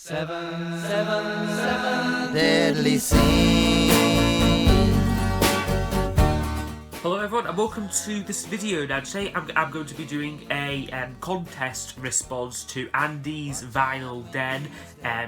Seven deadly sins. Hello everyone and welcome to this video. Now today I'm going to be doing a contest response to Andy's Vinyl Den,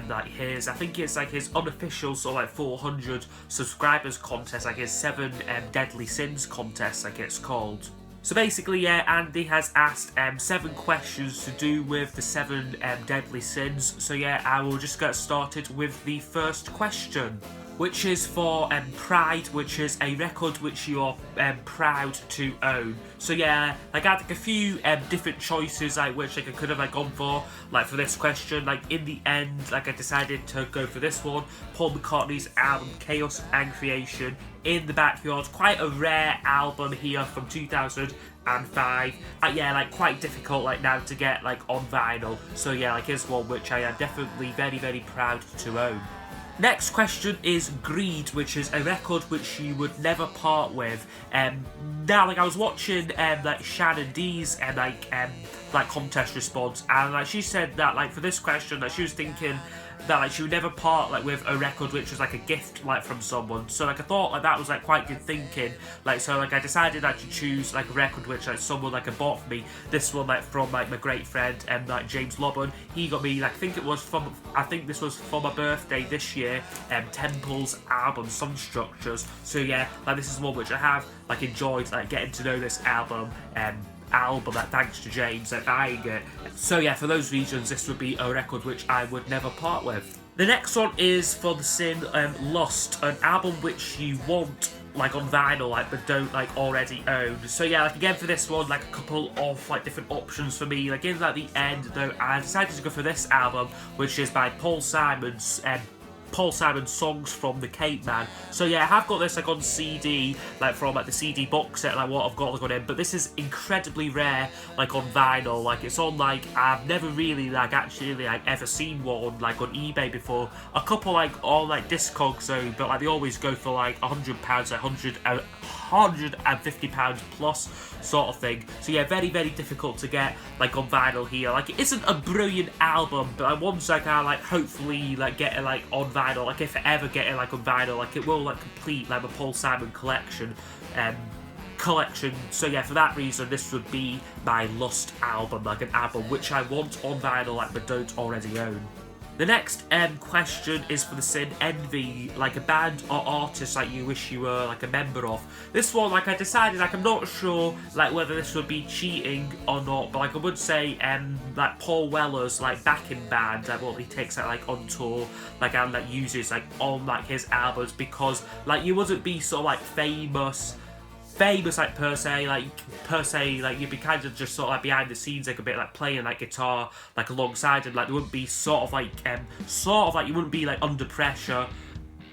like his, I think it's like his unofficial sort of like 400 subscribers contest, like his 7 deadly sins contest like it's called. So basically, Andy has asked 7 questions to do with the 7 deadly sins. So yeah, I will just get started with the first question, which is for Pride, which is a record which you are proud to own. So yeah, like I had like a few different choices like which like I could have like gone for, like for this question. Like in the end, like I decided to go for this one, Paul McCartney's album Chaos and Creation in the Backyard. Quite a rare album here from 2005. Yeah, like quite difficult like now to get like on vinyl. So yeah, like here's one which I am definitely very proud to own. Next question is Greed, which is a record which you would never part with. Now, like I was watching like Shannon D's like contest response, and like she said that like for this question that she was thinking that like she would never part like with a record which was like a gift like from someone. So like I thought like that was like quite good thinking. Like so like I decided like to choose like a record which like someone like had bought for me. This one like from like my great friend like James Lobban. He got me like I think this was for my birthday this year, Temple's album Sunstructures. So yeah, like this is one which I have like enjoyed like getting to know this album like thanks to James and buying it. So yeah, for those reasons this would be a record which I would never part with. The next one is for the sin Lost, an album which you want like on vinyl like but don't like already own. So yeah, like again for this one, like a couple of like different options for me. Like in like the end though, I decided to go for this album, which is by Paul Simon's Songs from the Cape Man. So yeah, I have got this like on CD, like from like the CD box set, like what I've got like on it, but this is incredibly rare like on vinyl. Like it's on like, I've never really like actually like ever seen one like on eBay before. A couple like on like Discogs though, but like they always go for like £100, like £150 plus sort of thing. So yeah, very difficult to get like on vinyl here. Like it isn't a brilliant album, but like once like I like hopefully like get it like on vinyl, like if I ever get it like on vinyl, like it will like complete like the Paul Simon collection. So yeah, for that reason this would be my Lost album, like an album which I want on vinyl like but don't already own. The next question is for the sin Envy, like a band or artist like you wish you were like a member of. This one, like I decided, like I'm not sure like whether this would be cheating or not, but like I would say like Paul Weller's like backing band, like what he takes like on tour, like and like uses like on like his albums, because like you wouldn't be sort of like famous like per se like you'd be kind of just sort of like behind the scenes like a bit like playing like guitar like alongside him. Like there wouldn't be sort of like you wouldn't be like under pressure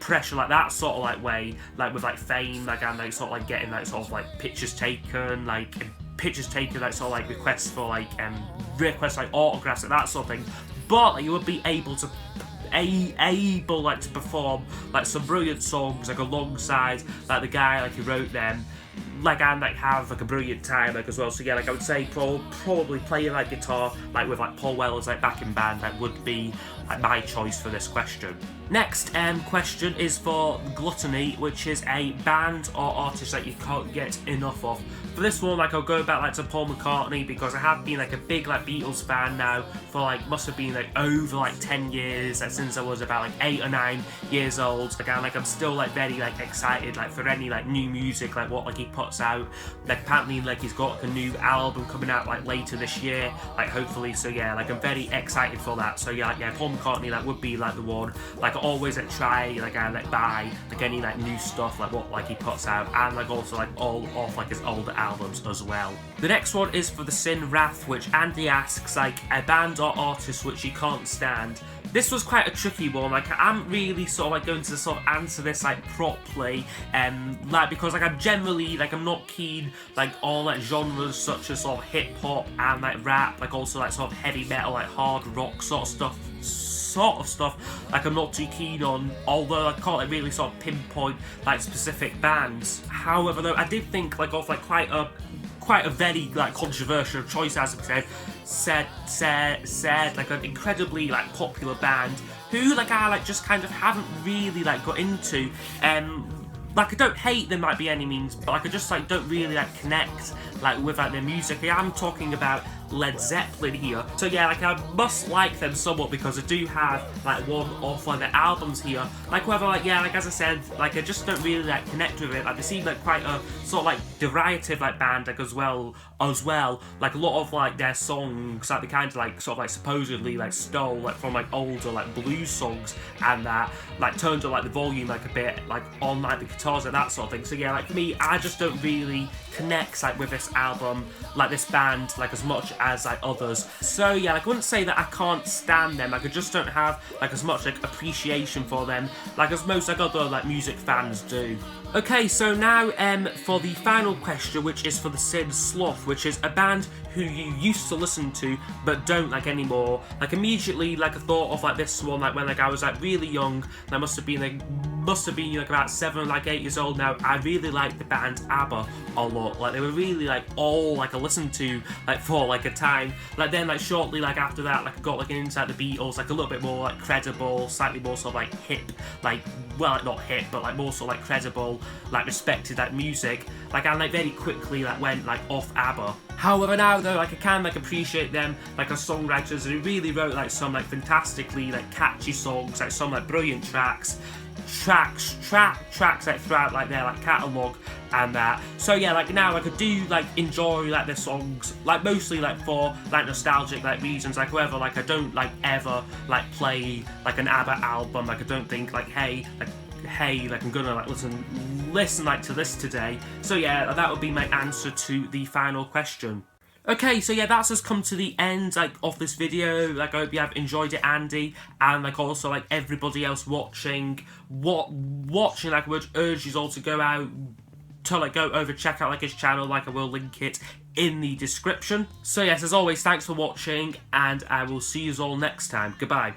like that sort of like way, like with like fame like and like sort of like getting like sort of like pictures taken like sort of like requests for like autographs and that sort of thing. But like, you would be able to like to perform like some brilliant songs like alongside like the guy like who wrote them, like and like have like a brilliant time like as well. So yeah, like I would say probably playing like guitar like with like Paul Weller's like backing band that would be like my choice for this question. Next question is for Gluttony, which is a band or artist that you can't get enough of. For this one, like I'll go back like to Paul McCartney, because I have been like a big like Beatles fan now for like must have been like over like 10 years, like since I was about like 8 or 9 years old. Again, like I'm still like very like excited like for any like new music like what like he puts out. Like apparently like he's got a new album coming out like later this year, like hopefully. So yeah, like I'm very excited for that. So yeah, Paul McCartney like would be like the one. Like I always like try like I like buy like any like new stuff like what like he puts out, and like also like all of like his older albums as well. The next one is for the sin Wrath, which Andy asks like a band or artist which you can't stand. This was quite a tricky one. Like I'm really sort of like going to sort of answer this like properly, like because like I'm generally like I'm not keen like on like genres such as sort of hip hop and like rap, like also like sort of heavy metal, like hard rock sort of stuff. Like I'm not too keen on, although I can't like really sort of pinpoint like specific bands. However, though I did think like of like quite a very like controversial choice, as I said. said like an incredibly like popular band who like I like just kind of haven't really like got into. Like I don't hate them by any means, but like I just like don't really like connect like with like their music. I'm talking about Led Zeppelin here. So yeah, like I must like them somewhat because I do have like one off like their albums here. Like however, like yeah, like as I said, like I just don't really like connect with it. Like they seem like quite a sort of like derivative like band like as well. Like a lot of like their songs, like they kind of like sort of like supposedly like stole like from like older like blues songs and that like turned up like the volume like a bit like on like the guitars and that sort of thing. So yeah, like for me, I just don't really connect like with this album, like this band, like as much as like others. So yeah, like I wouldn't say that I can't stand them, like I just don't have like as much like appreciation for them like as most like other like music fans do. Okay, so now for the final question, which is for the Sin Sloth, which is a band who you used to listen to but don't like anymore. Like immediately like I thought of like this one like when like I was like really young, and I must have been like about 7 or like 8 years old now. I really liked the band ABBA a lot. Like they were really like all like I listened to like for like a time. Like then like shortly like after that like I got like into like the Beatles, like a little bit more like credible, slightly more sort of like hip, like well like not hip but like more sort of like credible, like respected like music. Like I like very quickly like went like off ABBA. However now though, like I can like appreciate them like as songwriters who really wrote like some like fantastically like catchy songs, like some like brilliant tracks like throughout like their like catalogue and that. So yeah, like now like I do like enjoy like their songs, like mostly like for like nostalgic like reasons. Like however, like I don't like ever like play like an ABBA album. Like I don't think like hey like I'm gonna like listen like to this today. So yeah, that would be my answer to the final question. Okay, so yeah, that's just come to the end like of this video. Like I hope you have enjoyed it, Andy, and like also like everybody else watching. Like I would urge you all to go out to like go over check out like his channel. Like I will link it in the description. So yes, as always, thanks for watching, and I will see you all next time. Goodbye.